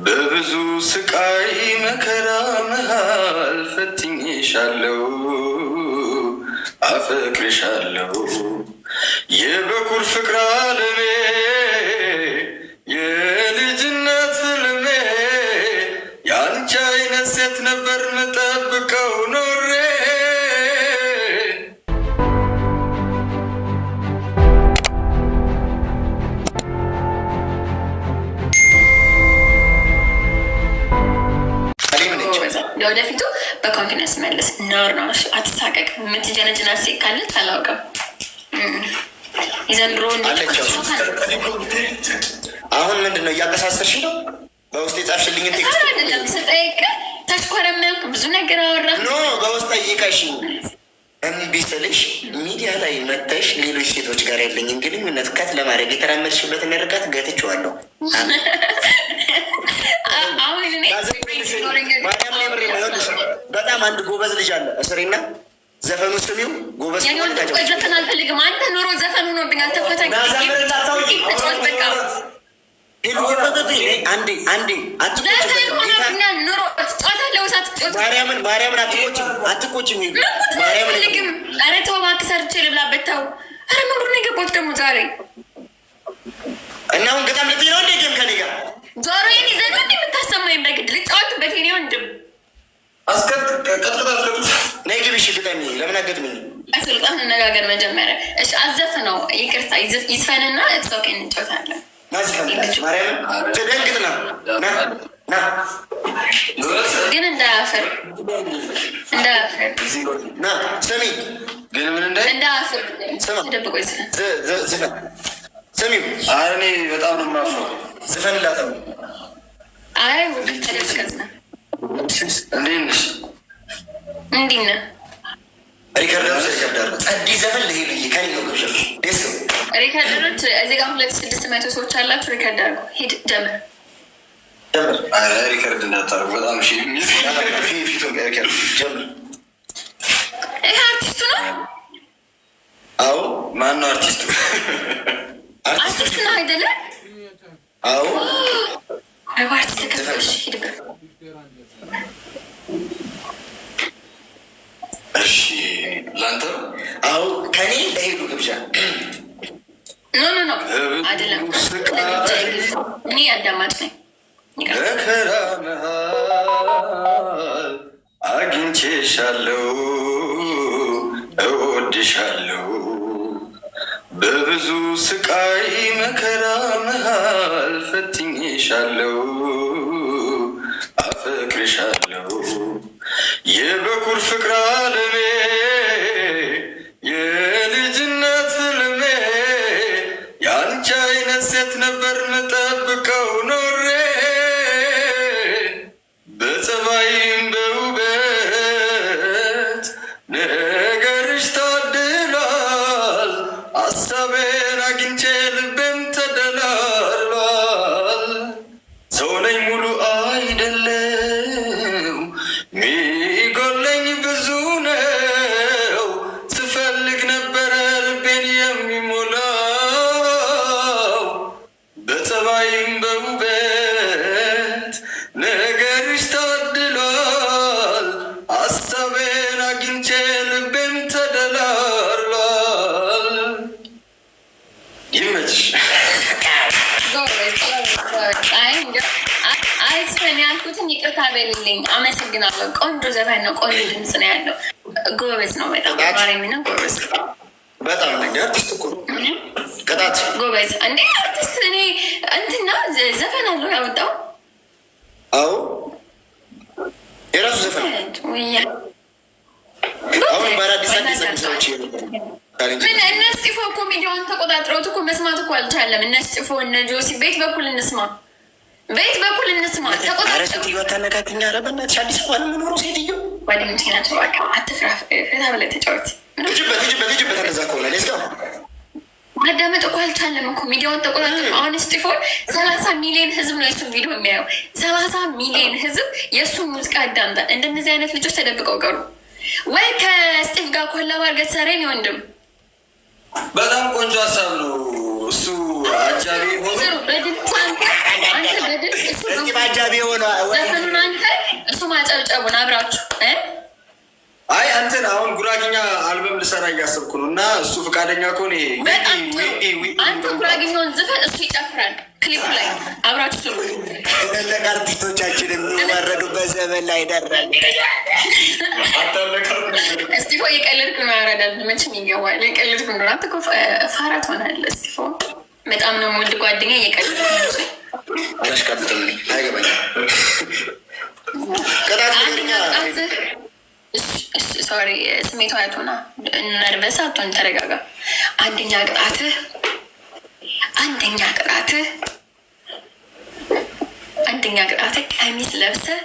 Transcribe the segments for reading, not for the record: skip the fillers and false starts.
በብዙ ስቃይ መከራ መሃል ፈትኜሻለሁ፣ አፈቅርሻለሁ። የበኩር ፍቅር አለሜ የልጅነት ህልሜ ያንቺ አይነት ሴት ነበር ምጠብቀው ኖሬ። ለወደፊቱ በኮንፊደንስ መልስ። ኖር ነው አትሳቀቅ። የምትጀነጅና ሴት ካለች አላውቅም። የዘንድሮ አሁን ምንድን ነው እያቀሳሰርሽ ነው? በውስጥ የጻፍሽልኝ አይደለም ስጠይቅ ተሽኮረመምክ፣ ብዙ ነገር አወራ። ኖ በውስጥ ጠይቀሽ እምቢ ስልሽ ሚዲያ ላይ መተሽ ሌሎች ሴቶች ጋር ያለኝን ግንኙነት ከት ለማድረግ የተራመድሽበትን ርቀት ገትቼዋለሁ። በጣም አንድ ጎበዝ ልጅ አለ እስሬና ዘፈኑ ስሚው ጎበዝ ዘፈን አልፈልግም። አንተ ኑሮ ዘፈኑ ነው ብኛል ተፈታ ማርያምን አትቆጭም። ኧረ ተው እባክህ ሰርቼ ልብላበት። ተው። ኧረ ምንድን ነው የገባሁት ደግሞ ዛሬ? እና አሁን ገጣም ልትይ ነው እንደ ጌም ከኔ ጋር ጆሮዬን ይዘህ ነው የምታሰማኝ? በግድ ልጫወትበት የእኔ ወንድም። ነይ ግቢ። እሺ ግጠሚ። ለምን አትገጥሚኝ? አስልጣን እንነጋገር መጀመሪያ። እሺ አዘፍነው። ይቅርታ ይዝፈንና እትሰውኬ እንጫወታለን። ማርያምን ትደንግጥ ነው ግን እንዳያፍር ስሚ ግን ምን እንዳያፍር ተደብቆ ዝፈን ስሚው። እኔ በጣም ነው የማፍረው። ዝፈንላት። አይ ተደብቀዝና እንዴት ነሽ? እንዲህ ነህ? ሪከርደሮች ሪከርዳሉ ጸዲ ዘፈን ልሄድ ከኔ ነው ግብዣ ዴስ ሪከርደሮች እዚህ ጋር 2600 ሰዎች አላችሁ። ሪከርድ አድርጎ ሂድ ጀምር። ሪከርድ እንዳታደርጉ በጣም ፊቱን ሪከርድ ጀምር። ይሄ አርቲስቱ ነው? አዎ። ማን ነው አርቲስቱ? አርቲስት ነው አይደለም? አዎ። አርቲስት ተከፍቶሽ ሂድበት። እሺ ላንተ? አዎ ከኔ ለሄዱ ግብዣ። ኖ አይደለም። እኔ አዳማጭ ነኝ። መከራ መሃል አግኝቼሻለሁ፣ እወድሻለሁ። በብዙ ስቃይ መከራ መሃል ፈትኜሻለሁ፣ አፈቅርሻለሁ። የበኩር ፍቅር አለሜ የልጅነት ህልሜ ያንቺ አይነት ሴት ነበር ምጠብቀው ኖሬ። በጸባይም በውበት ነገርሽ ታድሏል። አሳቤን አግኝቼ ልቤም ተደላሏል። ሰው ነኝ ሙሉ አይደለም፣ ሚጎለኝ ብዙ ነው። ስፈልግ ነበረ ልቤን የሚሞላው። በጸባይም በውበት ነገርሽ ታድሏል። አሳቤን አግኝቼ ልቤም ተደላሏል። ይመችሽ። አይስፈን ያልኩትን ይቅርታ በልልኝ። አመሰግናለሁ። ቆንጆ ዘፈን ነው። ቆንጆ ድምፅ ነው ያለው። ጎበዝ ነው በጣም ባሪሚ ነው። ጎበዝ በጣም አርቲስት እኮ ቅጣት ጎበዝ። እንዴ አርቲስት እኔ እንትና ዘፈን አለው ያወጣው። አዎ የራሱ ዘፈን አሁን በአዳዲስ ሰዎች ምን እነ እስጢፎ እኮ ሚዲያውን ተቆጣጥረውት እኮ መስማት እኮ አልቻለም። እነ እስጢፎ እነ ጆሲ ቤት በኩል እንስማ ሴትዮ አታነካክኝ። ኧረ በእናትሽ አዲስ አበባ ነው የምኖረው። ሴትዮ ጓደኞቼ ናቸው። በቃ አትፍራ፣ ፈታ ብለህ ተጫወት። ሂጂበት። እንደዛ ከሆነ ሌስ ማዳመጥ እኮ አልቻለም እኮ ሚዲያውን ተቆጣጠሩ። አሁን እስጢፎን 30 ሚሊዮን ህዝብ ነው የሱን ቪዲዮ የሚያየው። 30 ሚሊዮን ህዝብ የእሱን ሙዚቃ ያዳምጣል። እንደነዚህ አይነት ልጆች ተደብቀው ቀሩ ወይ? ከስጢፍ ጋር ኮላብ አድርገህ ትሰራ ነው ወንድም። በጣም ቆንጆ ሀሳብ ነው። እሱ አጃቢ ሆኖ አጃቢ ሆነ እሱ ማጨብጨቡን አብራችሁ አይ አንተን አሁን ጉራጌኛ አልበም ልሰራ እያሰብኩ ነው እና እሱ ፈቃደኛ ከሆነ አንተ ጉራጌኛውን ዝፈን እሱ ይጨፍራል። ክሊፕ ላይ አብራችሁ ስሩ። ትልልቅ አርቲስቶቻችን የሚወረዱበት ዘመን ላይ ደረን። እስጢፎ እየቀለድኩ ነው። ያረዳል መቼም ይገባል። የቀለድኩ ነው። አንተ እኮ ፋራ ትሆናለህ። እስጢፎ በጣም ነው የምወድ ጓደኛ። እየቀለድኩ ነው። አላሽቃብጥም። አይገባኝም። ሶሪ ስሜቷ ያቶና ነርቨስ አትሆን። ተረጋጋ። አንደኛ ቅጣትህ ቀሚስ ለብሰህ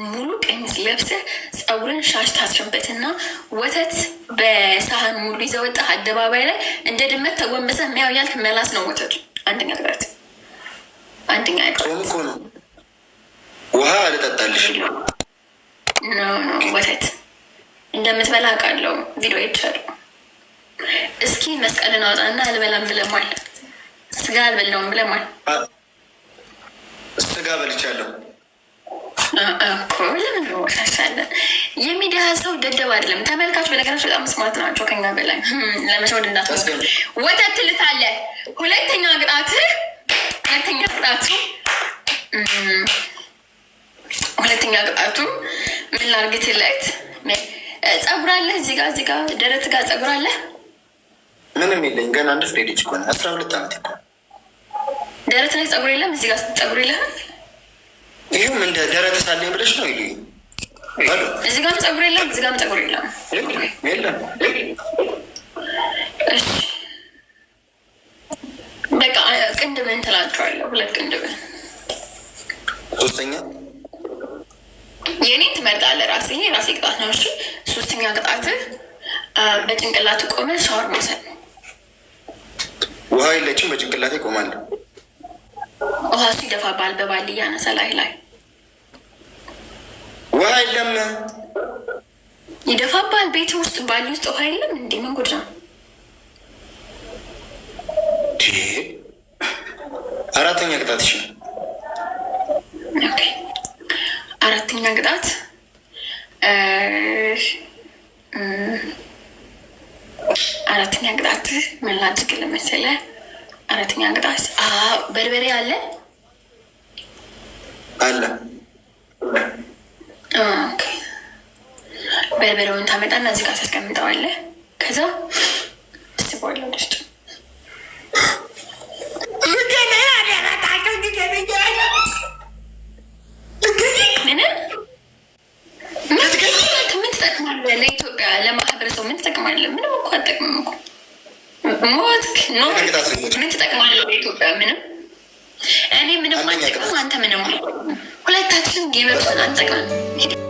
ሙሉ ቀሚስ ለብሰህ ፀጉርን ሻሽ ታስርበትና ወተት በሳህን ሙሉ ይዘህ ወጣህ አደባባይ ላይ እንደ ድመት ተጎንበሰህ ሚያው ያልክ መላስ ነው ወተቱ። አንደኛ ቅጣት። እኮ ነው። ውሃ አልጠጣልሽ ወተት እንደምትበላ አውቃለሁ። ቪዲዮ አይቻለሁ። እስኪ መስቀልን አውጣና አልበላም ብለማል። ስጋ አልበላውም ብለማል። ስጋ በልቻለሁ እኮ ለምን ወሻሻለን? የሚዲያ ሰው ደደብ አይደለም። ተመልካች በነገራችን በጣም ስማርት ናቸው ከኛ በላይ። ለመሸወድ እንዳትወስድ። ወተት ትልታለህ። ሁለተኛ ቅጣቱ ምን ላርግትለት? ፀጉር አለህ እዚህ ጋር ደረት ጋር ፀጉር አለህ? ምንም የለኝ። ገና አንድ ፍሬ ልጅ እኮ ነው። 12 ዓመት እኮ። ደረት ላይ ፀጉር የለም? እዚህ ጋር ፀጉር የለህም? ይህም እንደ ደረት ሳለኝ ብለሽ ነው ይሉ። እዚህ ጋርም ፀጉር የለም? እዚህ ጋርም ፀጉር የለም? የለም። እሺ በቃ ቅንድብን ትላቸዋለሁ። 2 ቅንድብን። ሶስተኛ የኔ ትመርጣለህ ራስህ። ይሄ ራሴ ቅጣት ነው። እሺ 3ኛ ቅጣትህ በጭንቅላት ቆመ ሻወር መውሰድ። ውሃ የለችም፣ በጭንቅላቴ ቆማለሁ። ውሃ እሱ ይደፋባል በባሊ እያነሳ ላይ ውሃ የለም፣ ይደፋባል። ቤት ውስጥ ባሊ ውስጥ ውሃ የለም እንዴ? ምን ጉድ ነው? 4ኛ ቅጣት። እሺ 4ኛ ቅጣት ምን ላድርግልህ መሰለህ? 4ኛ ቅጣት በርበሬ አለ። በርበሬውን ታመጣና እዚህ ጋር ታስቀምጠዋለህ። ከዛ እስባለ ውስጥ ምን ትጠቅማለህ? ለኢትዮጵያ ለማህበረሰቡ ምን ትጠቅማለህ? ምንም እኮ አትጠቅምም እኮ። ሞትክ ኖ ምን ትጠቅማለህ? ለኢትዮጵያ ምንም። እኔ ምንም አልጠቅምም፣ አንተ ምንም። ሁለታችን ጌመብስን አንጠቅምም።